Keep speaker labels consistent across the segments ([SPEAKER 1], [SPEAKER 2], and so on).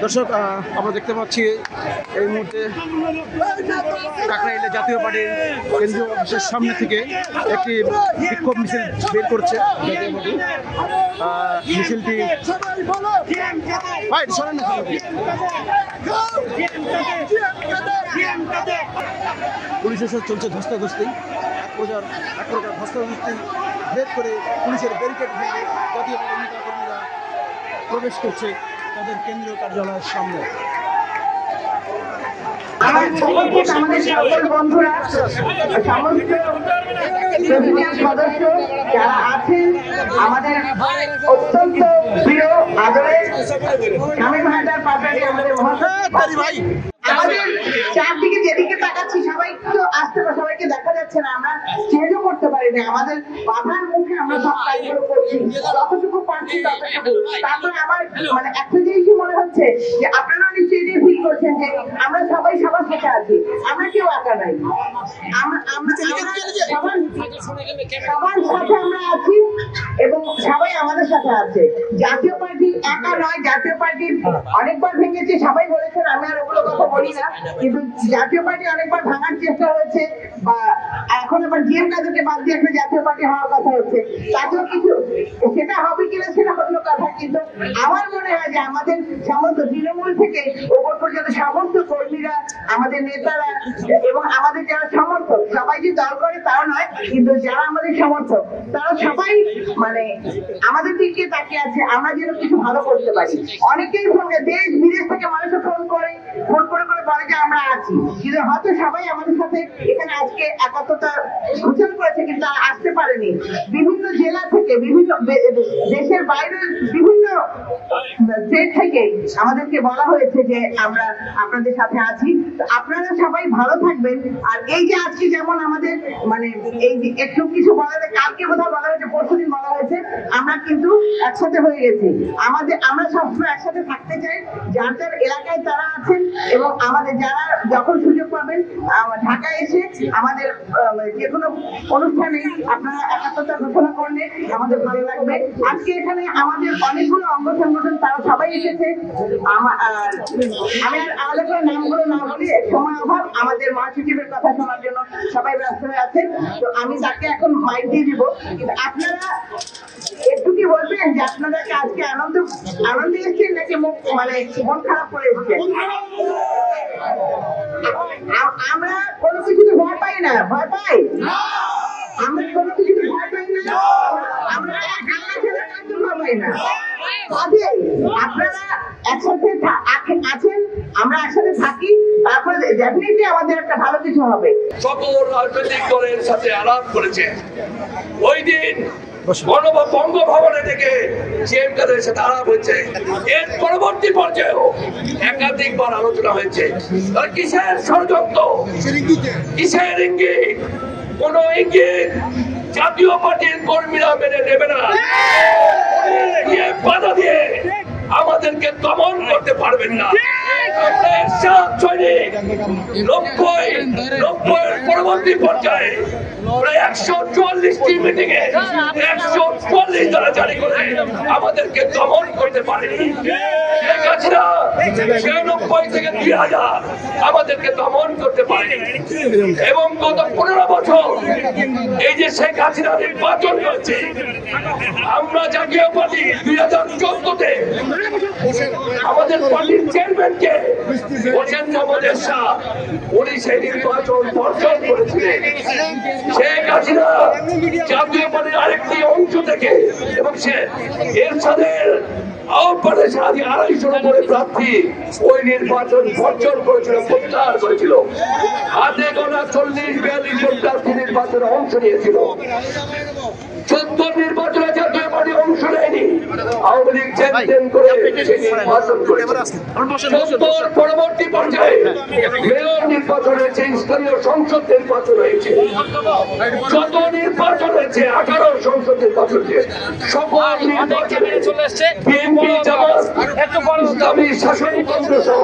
[SPEAKER 1] দর্শক আমরা দেখতে পাচ্ছি এই মুহূর্তে কাকরাইলে জাতীয় পার্টির কেন্দ্রীয় অফিসের সামনে থেকে একটি বিক্ষোভ মিছিল বের করছে জাতীয় পার্টি। মিছিলটি পুলিশের সাথে চলছে ধস্তাধস্তি, এক প্রকার ধস্তাধস্তি ভেদ করে পুলিশের ব্যারিকেড ভেঙে জাতীয় পার্টির নেতাকর্মীরা প্রবেশ করছে তাদের কেন্দ্রীয় কার্যালয়ের সামনে।
[SPEAKER 2] আমাদের সকল বন্ধুরা, সমস্ত সদস্য যারা আছেন, আমাদের অত্যন্ত প্রিয় আদরের শামীম হায়দার পাটোয়ারি আমাদের মহাশয়, আমাদের চারদিকে যেদিকে তাকাচ্ছি সবাই তো আসতে পারে, সবাইকে দেখা যাচ্ছে না, আমরা চেঞ্জও করতে পারি না, আমাদের বাধার মুখে আমরা সব কাজগুলো করছি যতটুকু পারছি ততটুকু। তারপরে আমার মানে একটা জিনিসই মনে হচ্ছে যে আপনারা নিশ্চয়ই ফিল করছেন যে আমরা সবাই সবার সাথে আছি, আমরা কেউ একা নাই, সবার সাথে আমরা আছি এবং সবাই আমাদের সাথে আছে। জাতীয় পার্টি একা নয়, জাতীয় পার্টি অনেকবার ভেঙেছে, সবাই বলেছেন, আমি আর ওগুলো কথা বলি না, কিন্তু জাতীয় পার্টি অনেকবার ভাঙার চেষ্টা হয়েছে বা এখন আবার জিএম কাদেরকে বাদ দিয়ে একটা জাতীয় পার্টি হওয়ার কথা হচ্ছে, তাতেও কিছু সেটা হবে কিনা সেটা হলো কথা। কিন্তু আমার মনে হয় যে আমাদের সমস্ত তৃণমূল থেকে ওপর পর্যন্ত সমস্ত কর্মীরা, আমাদের নেতারা এবং আমাদের যারা সমর্থক, সবাই যে দল করে তাও নয়, কিন্তু যারা আমাদের সমর্থক তারা সবাই মানে আমাদের দিকে তাকিয়ে আছে আমরা যেন কিছু ভালো করতে পারি। অনেকেই ফোনে দেশ বিদেশ থেকে মানুষ ফোন করে বলে যে আমরা আছি, কিন্তু হয়তো সবাই আমাদের সাথে এখানে আজকে একত্রতা ঘোষণা করেছে কিন্তু তারা আসতে পারেনি। বিভিন্ন জেলা থেকে, বিভিন্ন দেশের বাইরের বিভিন্ন স্টেট থেকে আমাদেরকে বলা হয়েছে যে আমরা আপনাদের সাথে আছি। আপনারা সবাই ভালো থাকবেন। আর এই যে আজকে যেমন আমাদের মানে এই যে একটু কিছু বলা যায়, কালকে কোথাও বলা হয়েছে, পরশুদিন বলা হয়েছে, আমরা কিন্তু একসাথে হয়ে গেছি। আমরা সবসময় একসাথে থাকতে চাই, যার যার এলাকায় তারা আছেন এবং আমাদের যারা যখন সুযোগ পাবেন ঢাকায় এসে আমাদের যে কোনো অনুষ্ঠানে আপনারা একাত্মতা ঘোষণা করলে আমাদের ভালো লাগবে। আজকে এখানে আমাদের অনেকগুলো অঙ্গ সংগঠন তারা সবাই এসেছে। আমি আর আলাদা করে নামগুলো না বলি, সময় অভাব, আমাদের মহাসচিবের কথা শোনার জন্য সবাই ব্যস্ত হয়ে আছেন, তো আমি তাকে এখন মাইক দিয়ে দিব। কিন্তু আপনারা একটু কি বলবেন যে আপনারা আজকে আনন্দে এসেছেন নাকি মানে মন খারাপ করে এসেছেন? আমরা কোনো কিছুতে ভয় পাই না, ভয় পাই আমরা কোনো কিছুতে ভয় পাই না, আমরা ভয় পাই না। আপনারা একসাথে আছেন, আমরা একসাথে থাকি, তারপরে ডেফিনেটলি আমাদের একটা ভালো কিছু হবে।
[SPEAKER 3] সকল রাজনৈতিক দলের সাথে আলাপ করেছে। ওই দিন বঙ্গভবনে থেকে সিএম কাদের সাথে আলাপ হয়েছে, এর পরবর্তী পর্যায়েও একাধিকবার আলোচনা হয়েছে। কিসের ষড়যন্ত্র, কিসের ইঙ্গিত? কোন ইঙ্গিত জাতীয় পার্টির কর্মীরা মেনে নেবে না। বাধা দিয়ে আমাদেরকে দমন করতে পারবেন না। পরবর্তী পর্যায়ে প্রায় 144টি মিটিং এ 144 দ্বারা জারি করে আমাদেরকে দমন করতে পারেনি। শেখ হাসিনা 96 থেকে 2000 আমাদেরকে দমন করতে পারেনি। এবং গত 15 বছর এই যে শেখ হাসিনা নির্বাচন হয়েছে, আমরা জাতীয় পার্টি 2014-তে আমাদের পার্টির চেয়ারম্যানকে হোসেন মোহাম্মদ এরশাদ, উনি সেই নির্বাচন বর্জন করেছিলেন। শেখ হাসিনা জাতীয় পার্টির আরেকটি অংশ থেকে এবং সে এরশাদের আহ্বানে সাথে 250 করে প্রার্থী ওই নির্বাচন বর্জন করেছিল, প্রত্যাহার করেছিল। হাতে গোনা 40-42 জন প্রার্থী নির্বাচনে অংশ নিয়েছিল। 14 নির্বাচনে জাতীয় পার্টি অংশ নেয়নি, আওয়ামী লীগ করে নির্বাচন করেছে। পরবর্তী পর্যায়ে মেয়র নির্বাচন হয়েছে, স্থানীয় সংসদ নির্বাচন হয়েছে, যত নির্বাচন হয়েছে 18 সংসদ নির্বাচন হয়েছে, সকল নির্বাচনে বিএনপি, জামাত, ইসলামী শাসনতন্ত্র সহ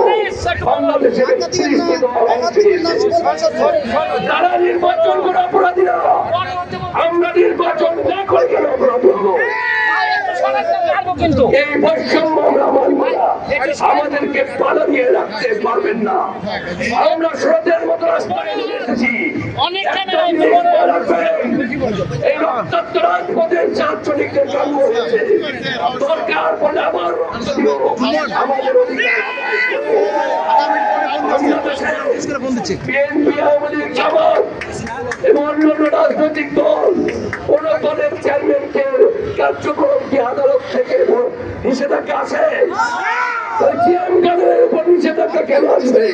[SPEAKER 3] বাংলাদেশের 31টি দল অংশ নিয়েছে। তারা নির্বাচন করে অপরাধীরা, আমরা নির্বাচন না করে কেন অপরাধ হলো? এই বৈষম্য আমরা মানব না। আমাদেরকে বাধা দিয়ে রাখতে পারবেন না। আমরা স্রোতের মতো রাস্তায় নেমে এসেছি। এই রক্তাক্ত রাজপথের ছাত্রলীগের জন্ম হয়েছে। দরকার পড়লে আবার রক্ত দিব। আমাদের অধিকার বিএনপি, আওয়ামী লীগ, জামাত এবং অন্যান্য রাজনৈতিক দল কোন দলের চেয়ারম্যানকে কার্যক্রম কি আদালত থেকে নিষেধাজ্ঞা আছে? উপর নিষেধাজ্ঞা কেন আসবে?